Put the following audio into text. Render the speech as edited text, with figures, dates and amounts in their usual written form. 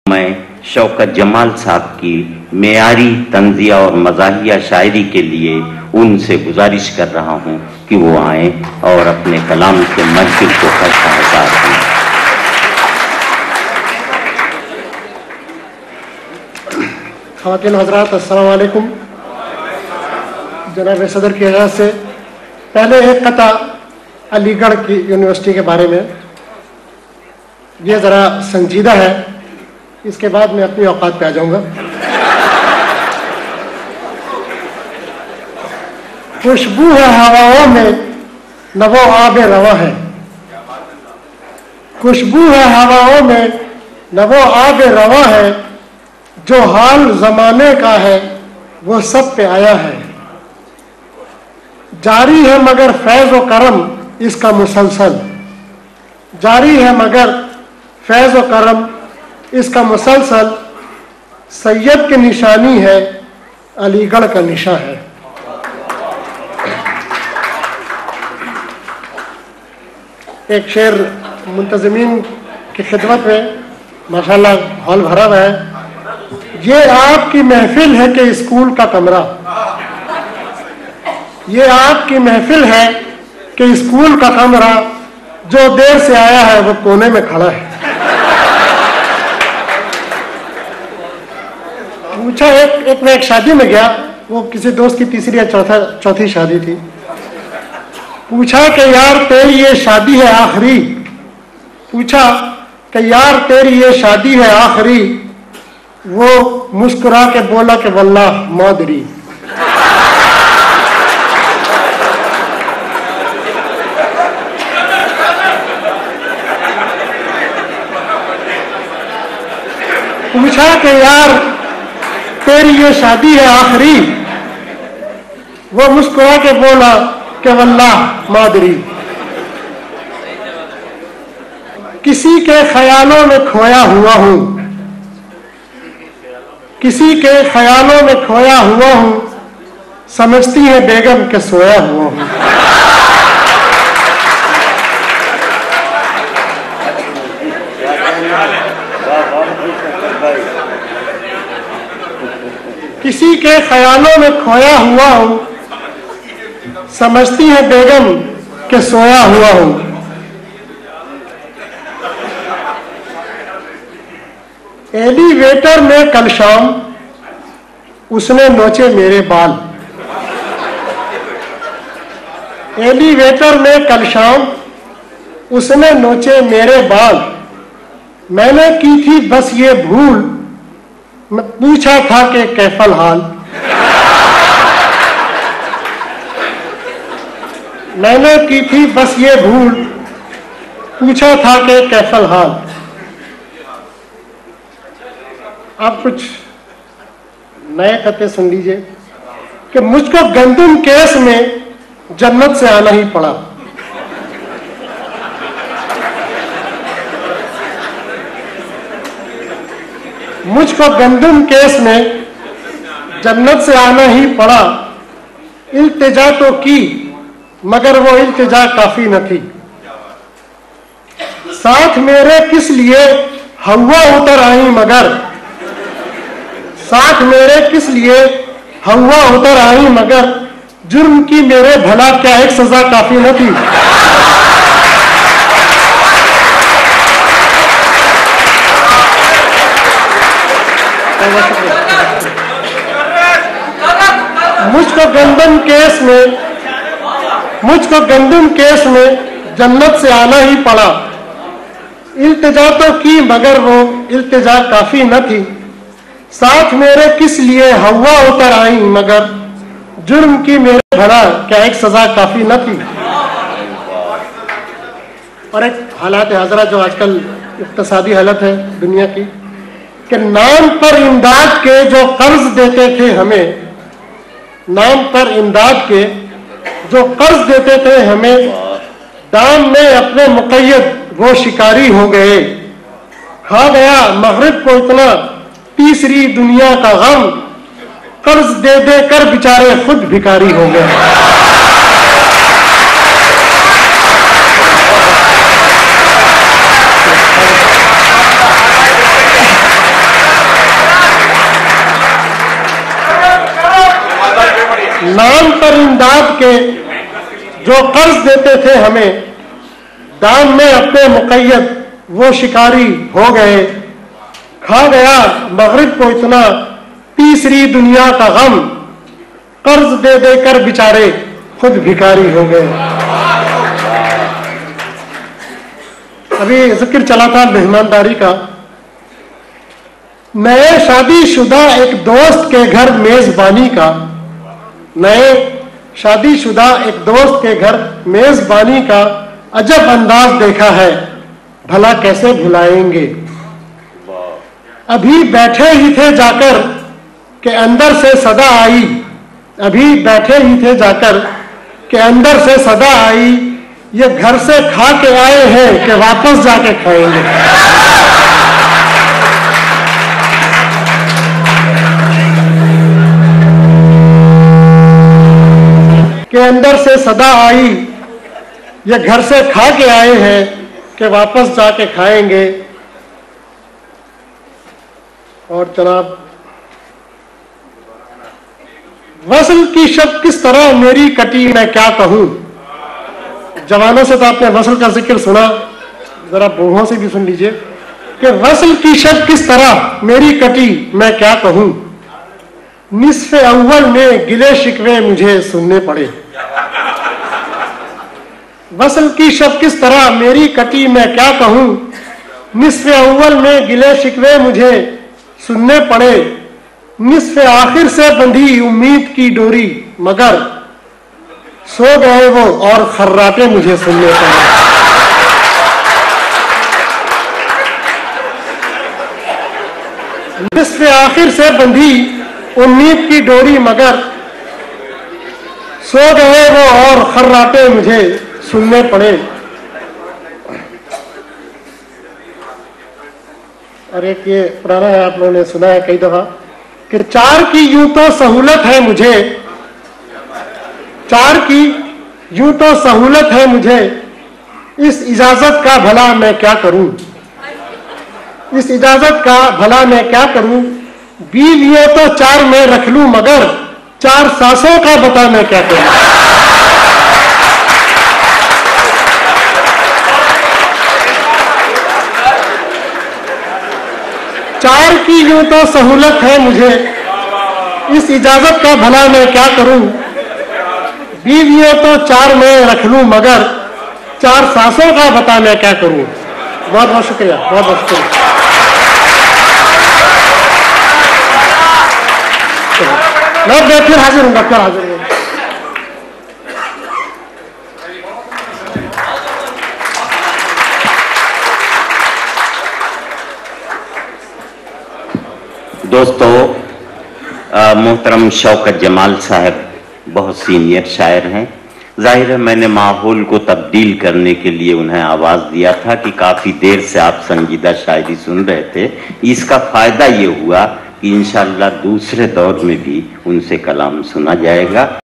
मैं शौकत जमाल साहब की मेयारी तंजिया और मज़ाहिया शायरी के लिए उनसे गुजारिश कर रहा हूं कि वो आए और अपने कलाम के महफिल को खस्ता दें। ख़वातीन हज़रात, अस्सलाम वालेकुम। जनाब सदर की इजाज़त से पहले एक कथा अलीगढ़ की यूनिवर्सिटी के बारे में, ये ज़रा संजीदा है, इसके बाद मैं अपनी औकात पे आ जाऊंगा। खुशबू है हवाओं में न वो आब रवा है, खुशबू है हवाओं में न वो आब रवा है, जो हाल जमाने का है वो सब पे आया है। जारी है मगर फैज़ व करम इसका मुसलसल, जारी है मगर फैज़ व करम इसका मुसलसल, सैयद की निशानी है अलीगढ़ का निशा है। एक शेर मुंतज़मीन की खिदमत में, माशाल्लाह हॉल भरा हुआ है। ये आपकी महफिल है कि स्कूल का कमरा, ये आपकी महफिल है कि स्कूल का कमरा, जो देर से आया है वो कोने में खड़ा है। पूछा एक शादी में गया, वो किसी दोस्त की तीसरी या चौथी शादी थी। पूछा कि यार तेरी ये शादी है आखिरी, पूछा कि यार तेरी ये शादी है आखिरी, वो मुस्कुरा के बोला कि वल्लाह मादरी। पूछा कि यार तेरी ये शादी है आखिरी, वो मुस्कुरा के बोला कि वल्लाह मादरी। किसी के ख्यालों में खोया हुआ हूं, किसी के ख्यालों में खोया हुआ हूं, समझती है बेगम के सोया हुआ हूं। किसी के ख्यालों में खोया हुआ हूं, समझती है बेगम के सोया हुआ हूं। एलिवेटर में कल शाम उसने नोचे मेरे बाल, एलिवेटर में कल शाम उसने नोचे मेरे बाल। मैंने की थी बस ये भूल, मैं पूछा था कि कैफल हाल। मैंने की थी बस ये भूल, पूछा था कि कैफल हाल। आप कुछ नए कते सुन लीजिए कि मुझको गंदम केस में जन्नत से आना ही पड़ा। मुझको गंदम केस में जन्नत से आना ही पड़ा। इल्तिजा तो की मगर वो इल्तिजा काफी न थी। साथ मेरे किस लिए हवा उतर आई मगर, साथ मेरे किस लिए हवा उतर आई मगर, जुर्म की मेरे भला क्या एक सजा काफी न थी। मुझको गंदम केस में जन्नत से आना ही पड़ा। इल्तिजा तो की मगर वो इल्तिजा काफी न थी। साथ मेरे किस लिए हवा उतर आई मगर, जुर्म की मेरे भला क्या एक सजा काफी न थी। और एक हालात हाजरा जो आजकल इक्तसादी हालत है दुनिया की, कि नाम पर इमदाद के जो कर्ज देते थे हमें, नाम पर इमदाद के जो कर्ज देते थे हमें, दाम में अपने मुक़य्यद वो शिकारी हो गए। खा गया मगरिब को इतना तीसरी दुनिया का गम, कर्ज दे दे कर बेचारे खुद भिखारी हो गए। नाम पर इमदाद के जो कर्ज देते थे हमें, दाम में अपने मुक़य्यद वो शिकारी हो गए। खा गया मगरिब को इतना तीसरी दुनिया का गम, कर्ज दे देकर बेचारे खुद भिखारी हो गए। अभी जिक्र चला था मेहमानदारी का। नए शादीशुदा एक दोस्त के घर मेजबानी का, नए शादीशुदा एक दोस्त के घर मेजबानी का अजब अंदाज देखा है, भला कैसे भुलाएंगे। अभी बैठे ही थे जाकर के अंदर से सदा आई, अभी बैठे ही थे जाकर के अंदर से सदा आई, ये घर से खा के आए हैं कि वापस जाके खाएंगे। के अंदर से सदा आई, ये घर से खा के आए हैं कि वापस जाके खाएंगे। और जनाब, वसल की शब किस तरह मेरी कटी मैं क्या कहूं। जवानों से तो आपने वसल का जिक्र सुना, जरा बूढ़ों से भी सुन लीजिए कि वसल की शब किस तरह मेरी कटी मैं क्या कहूं। निस्फ़े अव्वल में गिले शिकवे मुझे सुनने पड़े। वसल की शब किस तरह मेरी कटी मैं क्या कहूं, निस्फ़े अव्वल में गिले शिकवे मुझे सुनने पड़े। निस्फ़े आखिर से बंधी उम्मीद की डोरी, मगर सो गए वो और खर्राटे मुझे सुनने पड़े। निस्फ़े आखिर से बंधी उम्मीद की डोरी, मगर सो गए वो और खर्राटे मुझे सुनने पड़े। और एक ये पुराना है, आप लोगों ने सुना है कई दफा कि चार की यूं तो सहूलत है मुझे, चार की यूं तो सहूलत है मुझे, इस इजाजत का भला मैं क्या करूं, इस इजाजत का भला मैं क्या करूं। बीवियों तो चार मैं रख लूं, मगर चार सासों का बता मैं क्या करूं। चार की यूं तो सहूलत है मुझे, इस इजाजत का भला मैं क्या करूं। बीवियों तो चार मैं रख लूं, मगर चार सासों का बता मैं क्या करूं। बहुत बहुत शुक्रिया, बहुत बहुत शुक्रिया। मैं फिर हाजिर हूँ, फिर हाजिर हूँ। दोस्तों, मोहतरम शौकत जमाल साहब बहुत सीनियर शायर हैं। जाहिर है मैंने माहौल को तब्दील करने के लिए उन्हें आवाज दिया था कि काफी देर से आप संजीदा शायरी सुन रहे थे। इसका फायदा ये हुआ कि इंशाअल्लाह दूसरे दौर में भी उनसे कलाम सुना जाएगा।